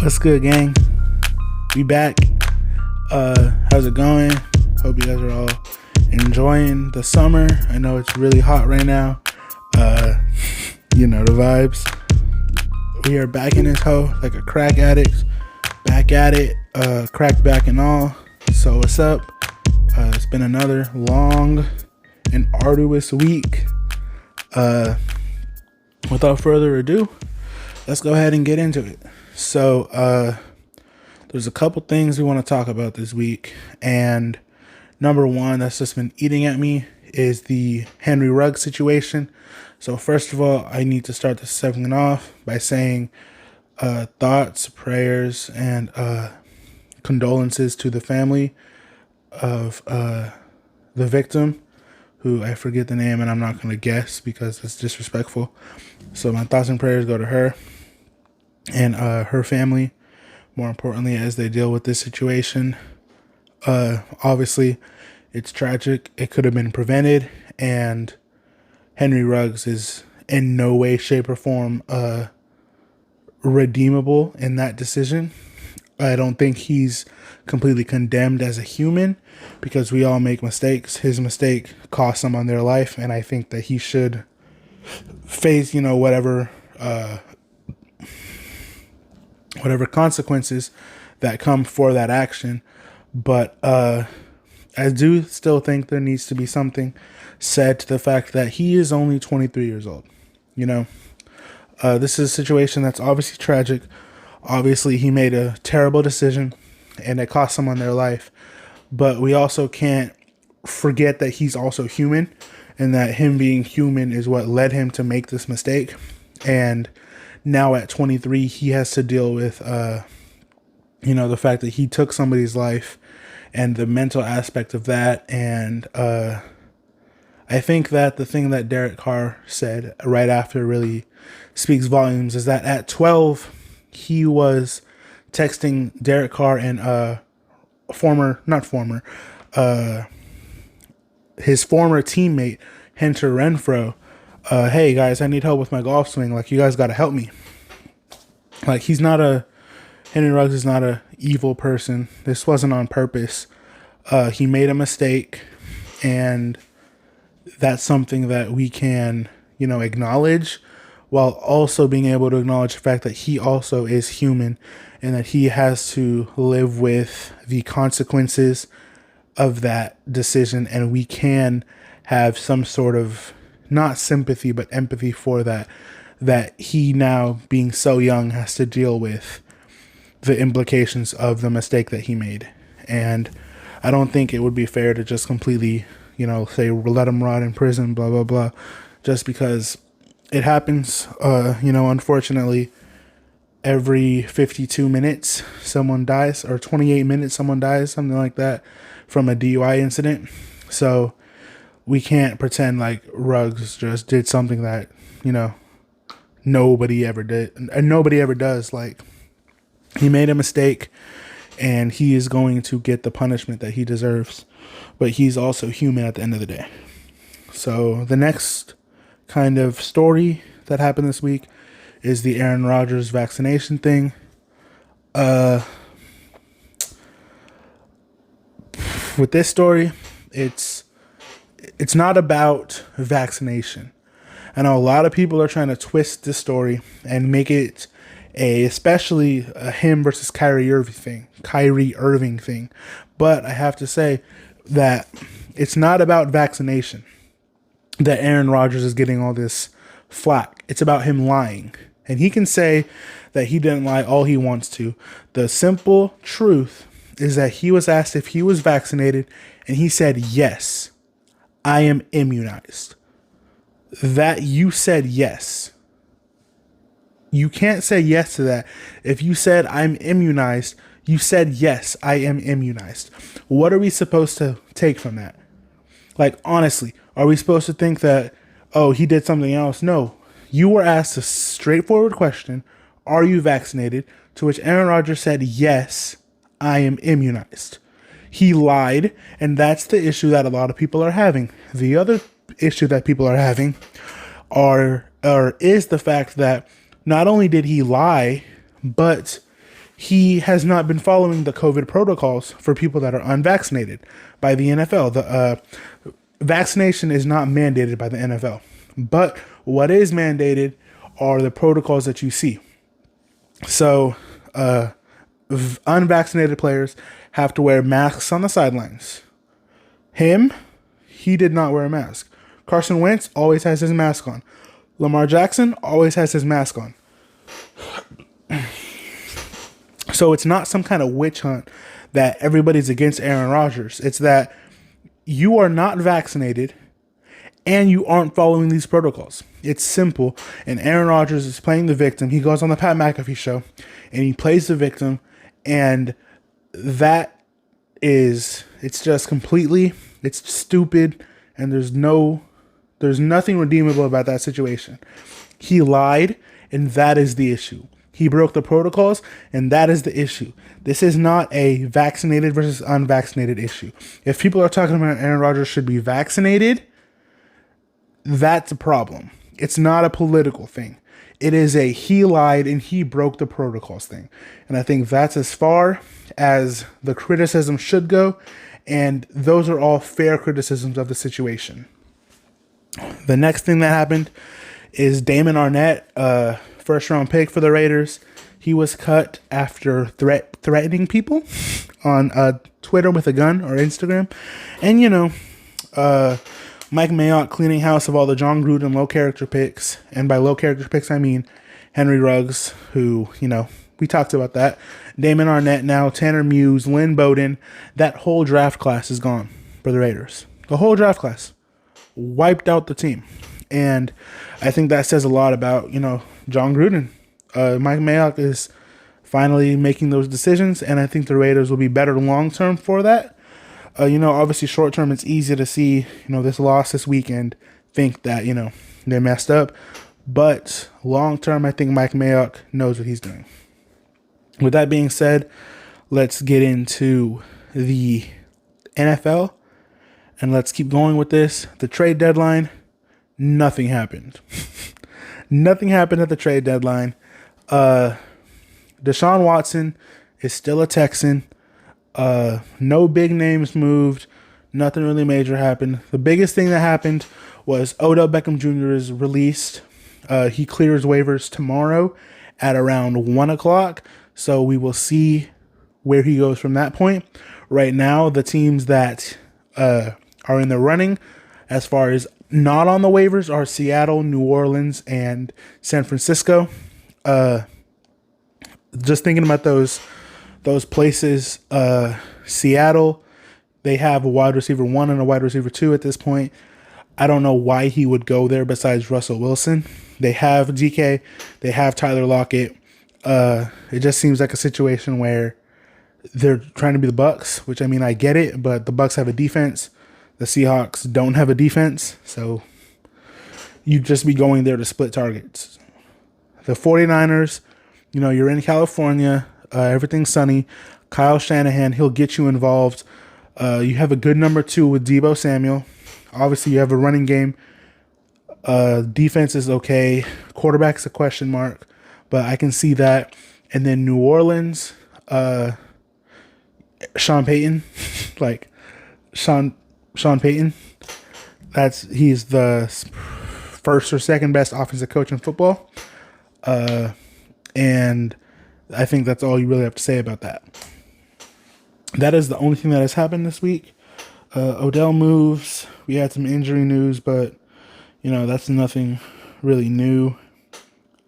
What's good, gang? We back. How's it going? Hope you guys are all enjoying the summer. I know it's really hot right now. You know the vibes. We are back in this hoe like a crack addict. Back at it. Cracked back and all. So what's up? It's been another long and arduous week. Without further ado, let's go ahead and get into it. So, there's a couple things we want to talk about this week. And number one that's just been eating at me is the Henry Ruggs situation. So first of all, I need to start this segment off by saying thoughts, prayers, and condolences to the family of the victim, who I forget the name and I'm not going to guess because it's disrespectful. So my thoughts and prayers go to her and her family, more importantly, as they deal with this situation. Obviously, it's tragic. It could have been prevented, and Henry Ruggs is in no way, shape, or form redeemable in that decision. I don't think he's completely condemned as a human because we all make mistakes. His mistake cost someone their life, and I think that he should face, whatever consequences that come for that action. But I do still think there needs to be something said to the fact that he is only 23 years old. This is a situation that's obviously tragic. Obviously, he made a terrible decision and it cost someone their life. But we also can't forget that he's also human, and that him being human is what led him to make this mistake. And now at 23, he has to deal with, the fact that he took somebody's life and the mental aspect of that. And I think that the thing that Derek Carr said right after really speaks volumes is that at 12, he was texting Derek Carr and his former teammate, Hunter Renfro, hey guys, I need help with my golf swing. Like, you guys got to help me. Like, Henry Ruggs is not a evil person. This wasn't on purpose. He made a mistake, and that's something that we can, acknowledge, while also being able to acknowledge the fact that he also is human and that he has to live with the consequences of that decision. And we can have some sort of, not sympathy, but empathy for that he, now being so young, has to deal with the implications of the mistake that he made. And I don't think it would be fair to just completely, say, let him rot in prison, blah, blah, blah, just because it happens. Unfortunately, every 52 minutes someone dies, or 28 minutes someone dies, something like that, from a DUI incident. So we can't pretend like Ruggs just did something that, nobody ever did and nobody ever does. Like, he made a mistake and he is going to get the punishment that he deserves, but he's also human at the end of the day. So the next kind of story that happened this week is the Aaron Rodgers vaccination thing. With this story, it's not about vaccination. I know a lot of people are trying to twist this story and make it especially a him versus Kyrie Irving thing. But I have to say that it's not about vaccination that Aaron Rodgers is getting all this flack. It's about him lying. And he can say that he didn't lie all he wants to. The simple truth is that he was asked if he was vaccinated, and he said, yes, I am immunized. That you said yes. You can't say yes to that. If you said I'm immunized, you said yes, I am immunized. What are we supposed to take from that? Like, honestly, are we supposed to think that, oh, he did something else? No. You were asked a straightforward question, are you vaccinated? To which Aaron Rodgers said, yes, I am immunized. He lied, and that's the issue that a lot of people are having. The other issue that people are having is the fact that not only did he lie, but he has not been following the COVID protocols for people that are unvaccinated by the NFL. The vaccination is not mandated by the NFL, but what is mandated are the protocols that you see. So, unvaccinated players have to wear masks on the sidelines. He did not wear a mask. Carson Wentz always has his mask on. Lamar Jackson always has his mask on. So it's not some kind of witch hunt that everybody's against Aaron Rodgers. It's that you are not vaccinated and you aren't following these protocols. It's simple. And Aaron Rodgers is playing the victim. He goes on the Pat McAfee show and he plays the victim. And that is, it's just completely, it's stupid. And there's nothing redeemable about that situation. He lied, and that is the issue. He broke the protocols, and that is the issue. This is not a vaccinated versus unvaccinated issue. If people are talking about Aaron Rodgers should be vaccinated, that's a problem. It's not a political thing. It is a he lied and he broke the protocols thing. And I think that's as far as the criticism should go. And those are all fair criticisms of the situation. The next thing that happened is Damon Arnett, first round pick for the Raiders. He was cut after threatening people on Twitter with a gun or Instagram. And, Mike Mayock cleaning house of all the John Gruden low character picks. And by low character picks, I mean Henry Ruggs, who, we talked about that. Damon Arnett now, Tanner Muse, Lynn Bowden. That whole draft class is gone for the Raiders. The whole draft class wiped out the team. And I think that says a lot about, John Gruden. Mike Mayock is finally making those decisions, and I think the Raiders will be better long-term for that. Obviously short-term, it's easy to see, this loss this weekend, think that, they messed up. But long-term, I think Mike Mayock knows what he's doing. With that being said, let's get into the NFL, and let's keep going with this. The trade deadline, nothing happened. Nothing happened at the trade deadline. Deshaun Watson is still a Texan. No big names moved. Nothing really major happened. The biggest thing that happened was Odell Beckham Jr. is released. He clears waivers tomorrow at around 1 o'clock. So we will see where he goes from that point. Right now, the teams that are in the running as far as not on the waivers are Seattle, New Orleans, and San Francisco. Just thinking about those places, Seattle, they have a wide receiver 1 and a wide receiver 2 at this point. I don't know why he would go there besides Russell Wilson. They have DK, they have Tyler Lockett. It just seems like a situation where they're trying to be the Bucks, which I get it, but the Bucks have a defense. The Seahawks don't have a defense, so you'd just be going there to split targets. The 49ers, you're in California, everything's sunny. Kyle Shanahan, he'll get you involved. You have a good number 2 with Deebo Samuel. Obviously, you have a running game. Defense is okay. Quarterback's a question mark, but I can see that. And then New Orleans, Sean Payton, Sean Payton. He's the first or second best offensive coach in football. And I think that's all you really have to say about that. That is the only thing that has happened this week. Odell moves. We had some injury news, but, that's nothing really new.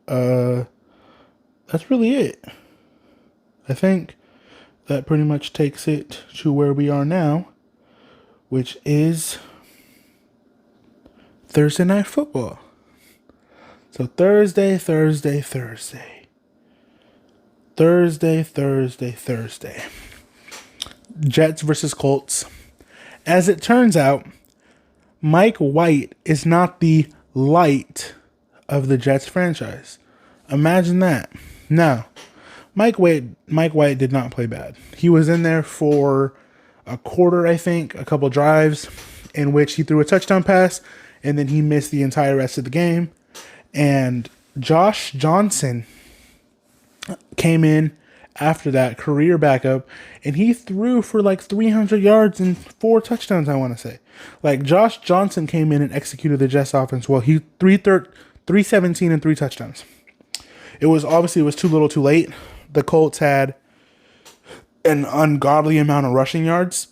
That's really it. I think that pretty much takes it to where we are now, which is Thursday Night Football. So Thursday. Jets versus Colts. As it turns out, Mike White is not the light of the Jets franchise. Imagine that. Now, Mike White did not play bad. He was in there for a quarter, I think, a couple drives in which he threw a touchdown pass, and then he missed the entire rest of the game. And Josh Johnson came in after that, career backup, and he threw for like 300 yards and 4 touchdowns, I want to say. Like, Josh Johnson came in and executed the Jets offense well. He 317 and 3 touchdowns. It was too little too late. The Colts had an ungodly amount of rushing yards.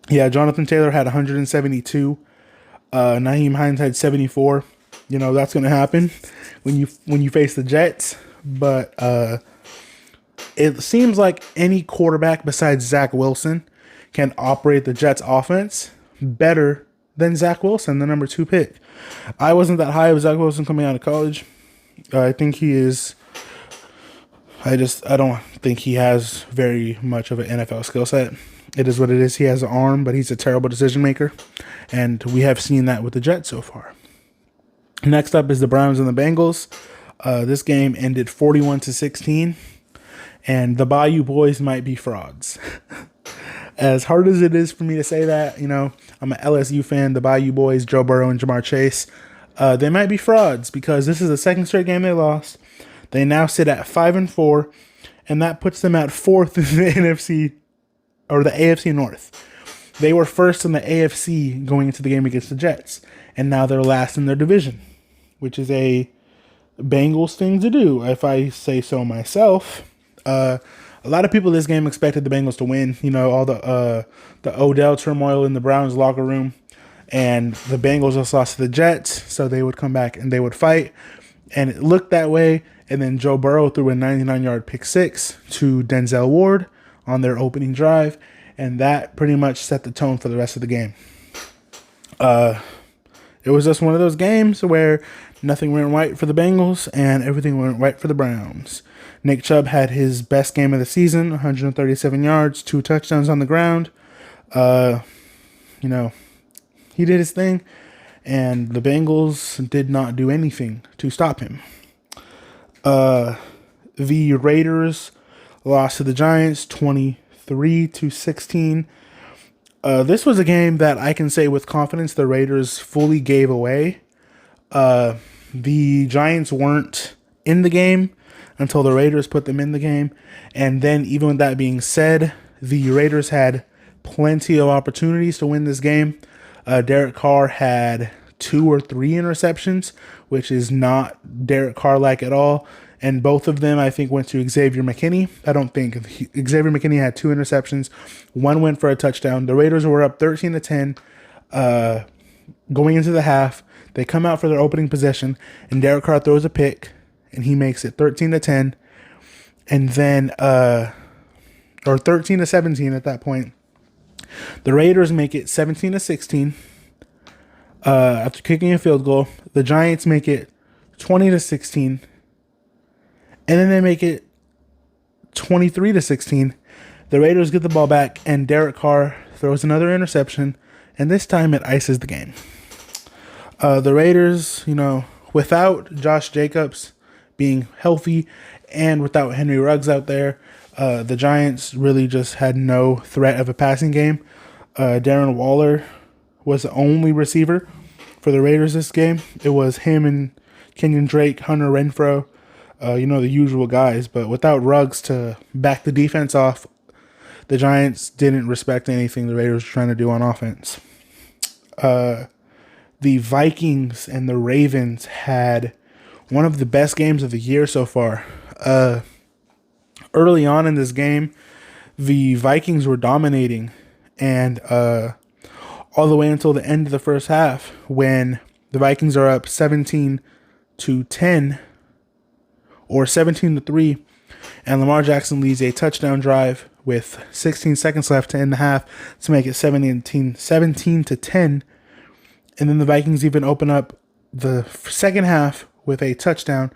Yeah, Jonathan Taylor had 172. Nyheim Hines had 74. You know, that's going to happen when you face the Jets. But it seems like any quarterback besides Zach Wilson can operate the Jets offense better than Zach Wilson, the number 2 pick. I wasn't that high of Zach Wilson coming out of college. I think he is. I don't think he has very much of an NFL skill set. It is what it is. He has an arm, but he's a terrible decision maker. And we have seen that with the Jets so far. Next up is the Browns and the Bengals. This game ended 41-16. And the Bayou Boys might be frauds. As hard as it is for me to say that, you know, I'm an LSU fan. The Bayou Boys, Joe Burrow and Jamar Chase, they might be frauds because this is the second straight game they lost. They now sit at 5-4, and that puts them at 4th in the NFC or the AFC North. They were first in the AFC going into the game against the Jets, and now they're last in their division, which is a Bengals thing to do, if I say so myself. A lot of people this game expected the Bengals to win. You know, all the Odell turmoil in the Browns locker room, and the Bengals just lost to the Jets, so they would come back and they would fight, and it looked that way. And then Joe Burrow threw a 99-yard pick six to Denzel Ward on their opening drive, and that pretty much set the tone for the rest of the game. It was just one of those games where nothing went right for the Bengals and everything went right for the Browns. Nick Chubb had his best game of the season, 137 yards, 2 touchdowns on the ground. You know, he did his thing, and the Bengals did not do anything to stop him. The Raiders lost to the Giants 23-16. This was a game that I can say with confidence the Raiders fully gave away. The Giants weren't in the game until the Raiders put them in the game. And then even with that being said, the Raiders had plenty of opportunities to win this game. Derek Carr had 2 or 3 interceptions, which is not Derek Carr-like at all. And both of them, I think, went to Xavier McKinney. I don't think. Xavier McKinney had 2 interceptions. 1 went for a touchdown. The Raiders were up 13-10 going into the half. They come out for their opening possession, and Derek Carr throws a pick, and he makes it 13-10. And then, or 13-17 at that point. The Raiders make it 17-16 after kicking a field goal. The Giants make it 20-16. And then they make it 23-16. The Raiders get the ball back, and Derek Carr throws another interception, and this time it ices the game. The Raiders, you know, without Josh Jacobs being healthy and without Henry Ruggs out there, the Giants really just had no threat of a passing game. Darren Waller was the only receiver for the Raiders this game. It was him and Kenyon Drake, Hunter Renfrow, you know, the usual guys. But without Ruggs to back the defense off, the Giants didn't respect anything the Raiders were trying to do on offense. The Vikings and the Ravens had one of the best games of the year so far. Early on in this game, the Vikings were dominating, and all the way until the end of the first half, when the Vikings are up 17-10 or 17-3, and Lamar Jackson leads a touchdown drive with 16 seconds left to end the half to make it 17-10. And then the Vikings even open up the second half with a touchdown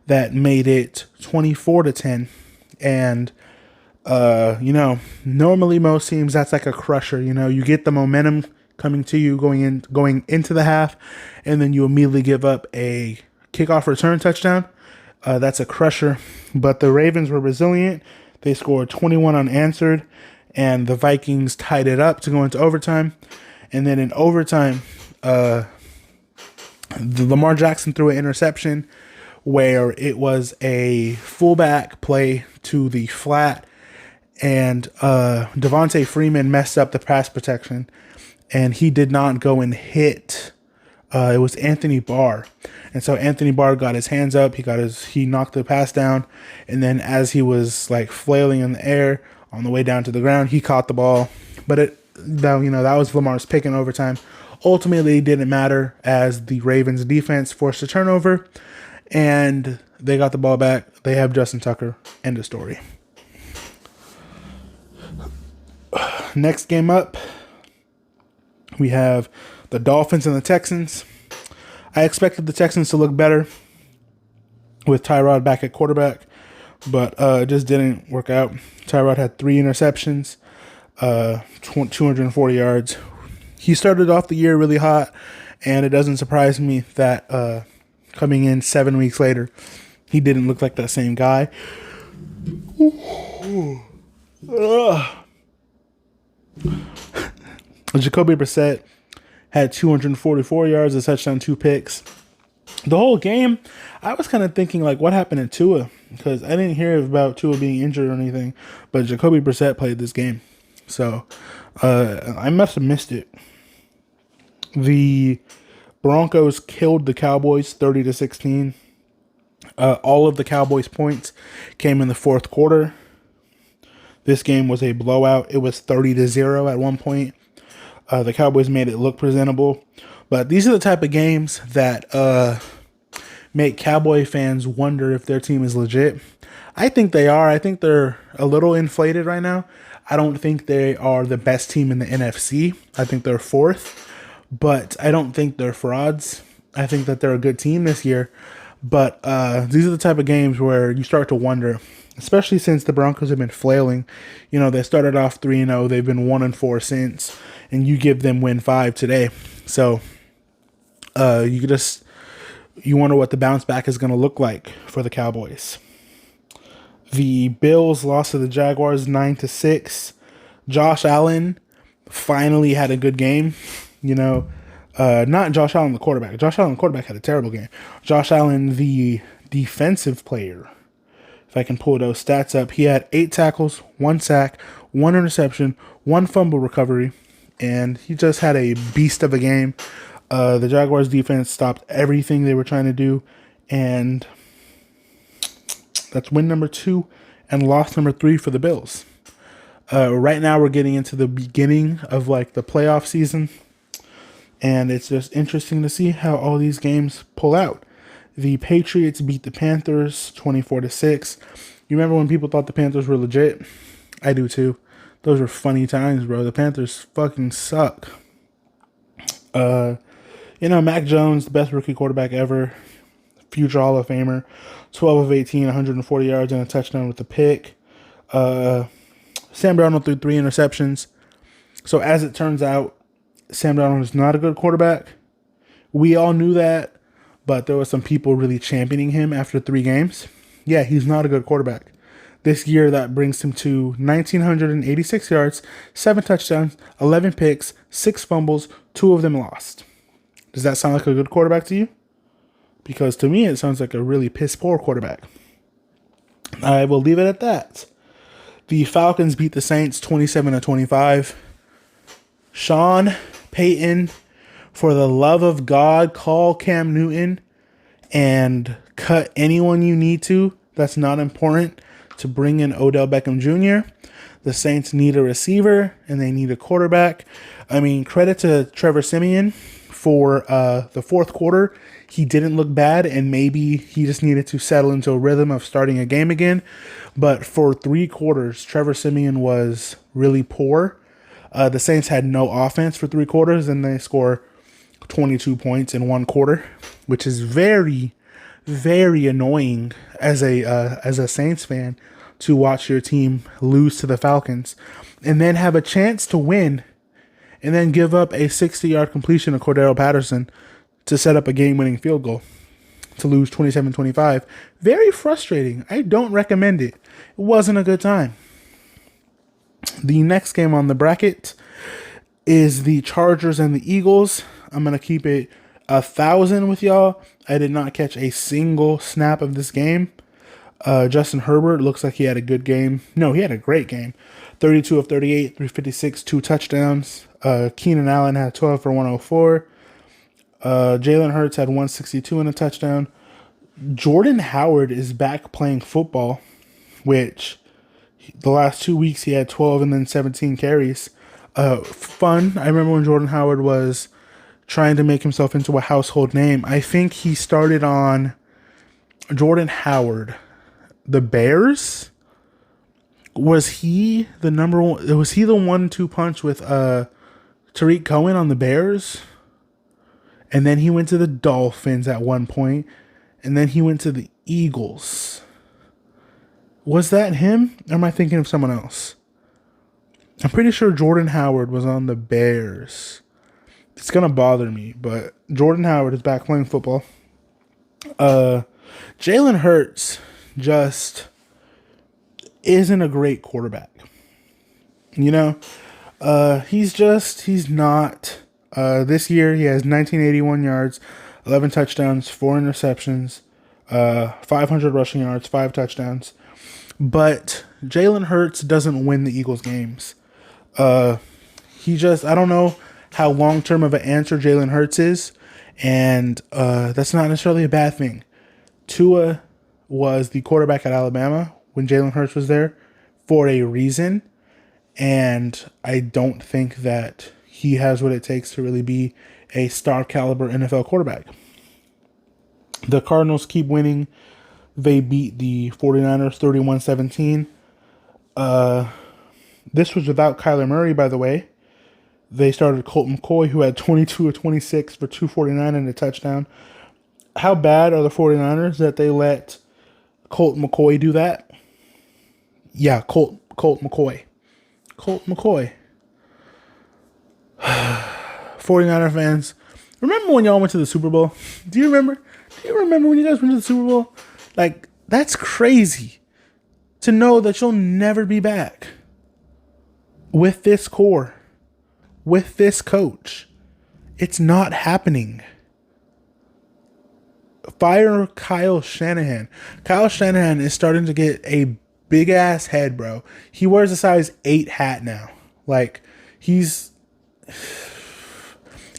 that made it 24-10. And, you know, normally most teams, that's like a crusher. You know, you get the momentum coming to you going into the half, and then you immediately give up a kickoff return touchdown. That's a crusher. But the Ravens were resilient. They scored 21 unanswered, and the Vikings tied it up to go into overtime. And then in overtime, Lamar Jackson threw an interception, where it was a fullback play to the flat, and Devontae Freeman messed up the pass protection, and he did not go and hit. It was Anthony Barr, and so Anthony Barr got his hands up. He knocked the pass down, and then as he was like flailing in the air on the way down to the ground, he caught the ball. But that was Lamar's pick in overtime. Ultimately, it didn't matter as the Ravens defense forced a turnover, and they got the ball back. They have Justin Tucker. End of story. Next game up, we have the Dolphins and the Texans. I expected the Texans to look better with Tyrod back at quarterback, but it just didn't work out. Tyrod had 3 interceptions, 240 yards. He started off the year really hot, and it doesn't surprise me that coming in 7 weeks later, he didn't look like that same guy. Jacoby Brissett had 244 yards, a touchdown, 2 picks. The whole game, I was kind of thinking, like, what happened to Tua? Because I didn't hear about Tua being injured or anything, but Jacoby Brissett played this game. So, I must have missed it. The Broncos killed the Cowboys 30-16. All of the Cowboys' points came in the fourth quarter. This game was a blowout. It was 30-0 at one point. The Cowboys made it look presentable. But these are the type of games that make Cowboy fans wonder if their team is legit. I think they are. I think they're a little inflated right now. I don't think they are the best team in the NFC. I think they're 4th. But I don't think they're frauds. I think that they're a good team this year. But these are the type of games where you start to wonder, especially since the Broncos have been flailing. You know, they started off 3-0. They've been 1-4 since. And you give them win 5 today. So you wonder what the bounce back is going to look like for the Cowboys. The Bills lost to the Jaguars 9-6. Josh Allen finally had a good game. You know, not Josh Allen, the quarterback. Josh Allen, the quarterback, had a terrible game. Josh Allen, the defensive player, if I can pull those stats up, he had 8 tackles, 1 sack, 1 interception, 1 fumble recovery, and he just had a beast of a game. The Jaguars defense stopped everything they were trying to do, and that's win number 2 and loss number 3 for the Bills. Right now we're getting into the beginning of like the playoff season, and it's just interesting to see how all these games pull out. The Patriots beat the Panthers 24-6. You remember when people thought the Panthers were legit? I do too. Those were funny times, bro. The Panthers fucking suck. Mac Jones, the best rookie quarterback ever, future Hall of Famer, 12 of 18, 140 yards and a touchdown with a pick. Sam Darnold threw 3 interceptions. So as it turns out, Sam Darnold is not a good quarterback. We all knew that, but there were some people really championing him after 3 games. Yeah, he's not a good quarterback. This year, that brings him to 1,986 yards, 7 touchdowns, 11 picks, 6 fumbles, 2 of them lost. Does that sound like a good quarterback to you? Because to me, it sounds like a really piss-poor quarterback. I will leave it at that. The Falcons beat the Saints 27-25. Sean Payton, for the love of God, call Cam Newton and cut anyone you need to. That's not important to bring in Odell Beckham Jr. The Saints need a receiver and they need a quarterback. I mean, credit to Trevor Siemian for the fourth quarter. He didn't look bad, and maybe he just needed to settle into a rhythm of starting a game again. But for 3 quarters, Trevor Siemian was really poor. The Saints had no offense for 3 quarters, and they score 22 points in 1 quarter, which is very, very annoying as a Saints fan to watch your team lose to the Falcons and then have a chance to win and then give up a 60-yard completion of Cordero Patterson to set up a game-winning field goal to lose 27-25. Very frustrating. I don't recommend it. It wasn't a good time. The next game on the bracket is the Chargers and the Eagles. I'm going to keep it 1,000 with y'all. I did not catch a single snap of this game. Justin Herbert looks like he had a good game. No, he had a great game. 32 of 38, 356, 2 touchdowns. Keenan Allen had 12 for 104. Jalen Hurts had 162 and a touchdown. Jordan Howard is back playing football, which the last 2 weeks he had 12 and then 17 carries. Fun. I remember when Jordan Howard was trying to make himself into a household name. I think he started on Jordan Howard. The Bears? Was he the number one? Was he the 1-2 punch with Tariq Cohen on the Bears? And then he went to the Dolphins at one point. And then he went to the Eagles. Was that him? Or am I thinking of someone else? I'm pretty sure Jordan Howard was on the Bears. It's going to bother me, but Jordan Howard is back playing football. Jalen Hurts just isn't a great quarterback. You know, he's not. This year he has 1981 yards, 11 touchdowns, 4 interceptions, 500 rushing yards, 5 touchdowns. But Jalen Hurts doesn't win the Eagles games. I don't know how long-term of an answer Jalen Hurts is, and that's not necessarily a bad thing. Tua was the quarterback at Alabama when Jalen Hurts was there for a reason, and I don't think that he has what it takes to really be a star-caliber NFL quarterback. The Cardinals keep winning. They beat the 49ers 31-17. This was without Kyler Murray, by the way. They started Colt McCoy, who had 22 of 26 for 249 and a touchdown. How bad are the 49ers that they let Colt McCoy do that? Yeah, Colt McCoy. Colt McCoy. 49er fans, remember when y'all went to the Super Bowl? Do you remember? Do you remember when you guys went to the Super Bowl? Like, that's crazy to know that you'll never be back with this core, with this coach. It's not happening. Fire Kyle Shanahan. Kyle Shanahan is starting to get a big ass head, bro. He wears a size 8 hat now. Like, he's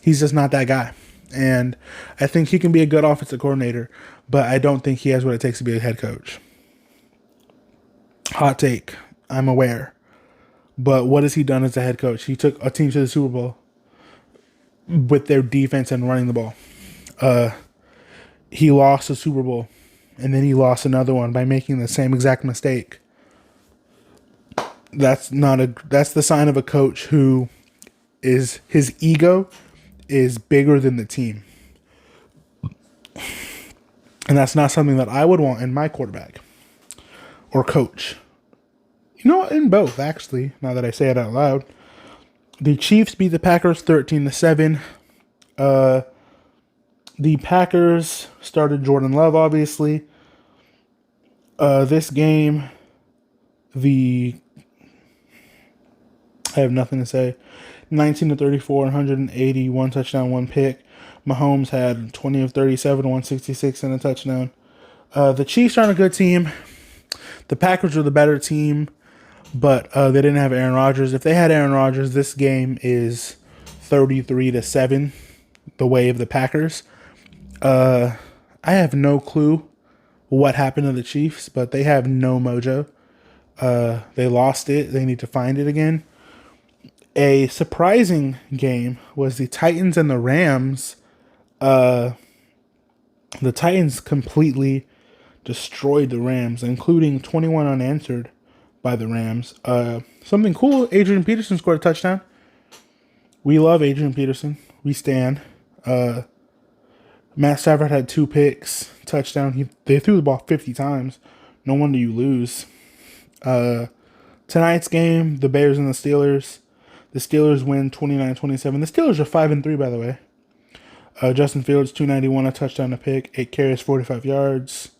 just not that guy. And I think he can be a good offensive coordinator, but I don't think he has what it takes to be a head coach. Hot take. I'm aware. But what has he done as a head coach? He took a team to the Super Bowl with their defense and running the ball. He lost a Super Bowl, and then he lost another one by making the same exact mistake. That's the sign of a coach who is, his ego is bigger than the team. And that's not something that I would want in my quarterback or coach. You know, in both, actually, now that I say it out loud. The Chiefs beat the Packers 13-7. The Packers started Jordan Love, obviously. This game, I have nothing to say. 19-34, 180, 1 touchdown, 1 pick. Mahomes had 20 of 37, 166, and a touchdown. The Chiefs aren't a good team. The Packers are the better team, but they didn't have Aaron Rodgers. If they had Aaron Rodgers, this game is 33-7, the way of the Packers. I have no clue what happened to the Chiefs, but they have no mojo. They lost it. They need to find it again. A surprising game was the Titans and the Rams. The Titans completely destroyed the Rams, including 21 unanswered by the Rams. Something cool, Adrian Peterson scored a touchdown. We love Adrian Peterson. We stand. Matt Stafford had 2 picks, touchdown. They threw the ball 50 times. No wonder you lose. Tonight's game, the Bears and the Steelers. The Steelers win 29-27. The Steelers are 5-3, by the way. Justin Fields, 291, a touchdown, a pick, 8 carries, 45 yards.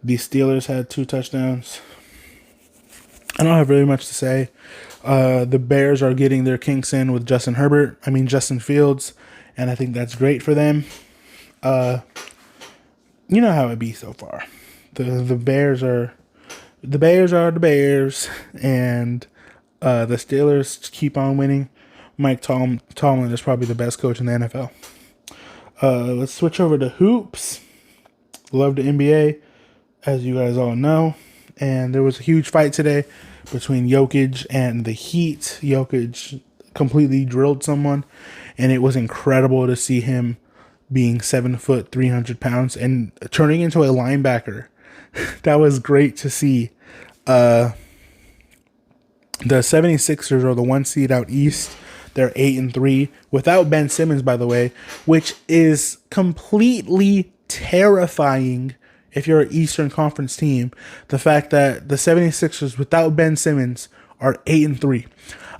The Steelers had 2 touchdowns. I don't have really much to say. The Bears are getting their kinks in with Justin Fields, and I think that's great for them. you know how it be so far. The Bears are the Bears, and the Steelers keep on winning. Mike Tomlin is probably the best coach in the NFL. Let's switch over to hoops. Love the NBA, as you guys all know. And there was a huge fight today between Jokic and the Heat. Jokic completely drilled someone, and it was incredible to see him being 7 foot, 300 pounds, and turning into a linebacker. That was great to see. The 76ers are the 1 seed out east. They're 8-3 without Ben Simmons, by the way, which is completely terrifying if you're an Eastern Conference team. The fact that the 76ers without Ben Simmons are 8-3.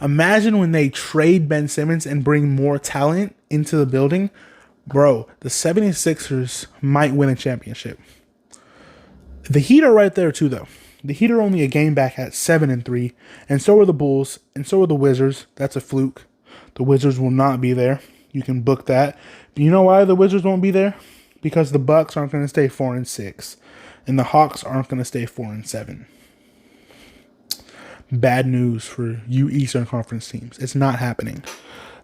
Imagine when they trade Ben Simmons and bring more talent into the building. Bro, the 76ers might win a championship. The Heat are right there too, though. The Heat are only a game back at 7-3, and so are the Bulls, and so are the Wizards. That's a fluke. The Wizards will not be there. You can book that. But you know why the Wizards won't be there? Because the Bucks aren't going to stay 4-6, and the Hawks aren't going to stay 4-7. Bad news for you Eastern Conference teams. It's not happening.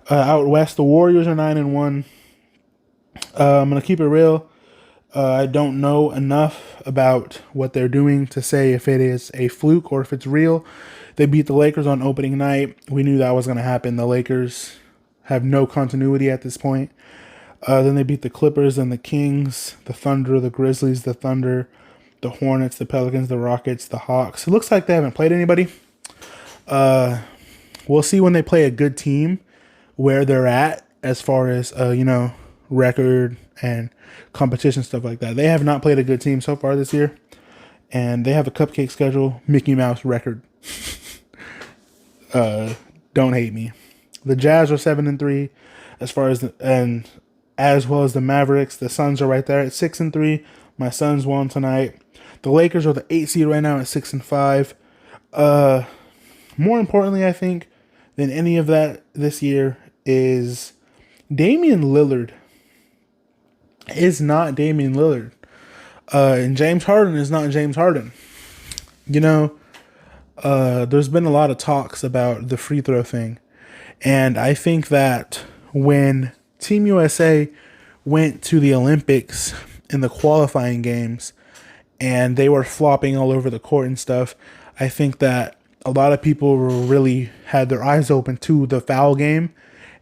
Out west, the Warriors are 9-1. I'm going to keep it real. I don't know enough about what they're doing to say if it is a fluke or if it's real. They beat the Lakers on opening night. We knew that was going to happen. The Lakers have no continuity at this point. Then they beat the Clippers and the Kings, the Thunder, the Grizzlies, the Thunder, the Hornets, the Pelicans, the Rockets, the Hawks. It looks like they haven't played anybody. We'll see when they play a good team where they're at as far as, record and competition, stuff like that. They have not played a good team so far this year, and they have a cupcake schedule, Mickey Mouse record. Don't hate me. The Jazz are 7-3 as far as and as well as the Mavericks. The Suns are right there at 6-3. My Suns won tonight. The Lakers are the 8 seed right now at 6-5. More importantly, I think, than any of that this year is Damian Lillard is not Damian Lillard. And James Harden is not James Harden. There's been a lot of talks about the free throw thing. And I think that when Team USA went to the Olympics in the qualifying games and they were flopping all over the court and stuff, I think that a lot of people really had their eyes open to the foul game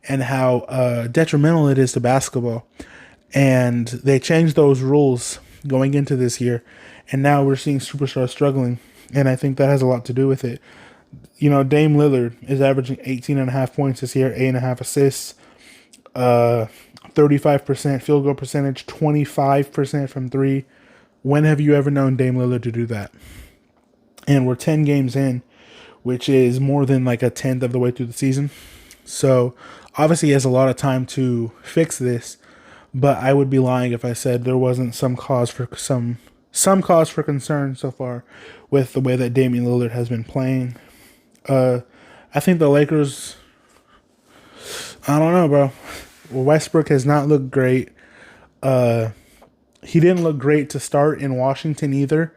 and how detrimental it is to basketball. And they changed those rules going into this year. And now we're seeing superstars struggling. And I think that has a lot to do with it. Dame Lillard is averaging 18.5 points this year, 8.5 assists, 35% field goal percentage, 25% from three. When have you ever known Dame Lillard to do that? And we're 10 games in, which is more than like a tenth of the way through the season. So obviously he has a lot of time to fix this, but I would be lying if I said there wasn't some cause for concern so far with the way that Damian Lillard has been playing. I think the Lakers, I don't know, bro. Westbrook has not looked great. He didn't look great to start in Washington either,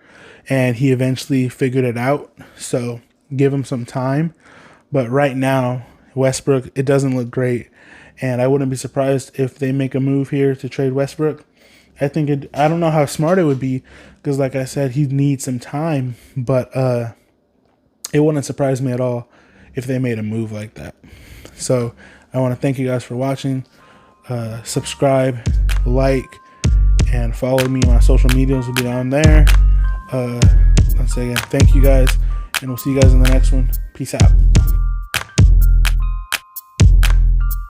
and he eventually figured it out. So give him some time. But right now, Westbrook, it doesn't look great. And I wouldn't be surprised if they make a move here to trade Westbrook. I don't know how smart it would be because, like I said, he needs some time. But it wouldn't surprise me at all if they made a move like that. So I want to thank you guys for watching. Subscribe, like, and follow me. My social medias will be on there. Once again, thank you guys, and we'll see you guys in the next one. Peace out.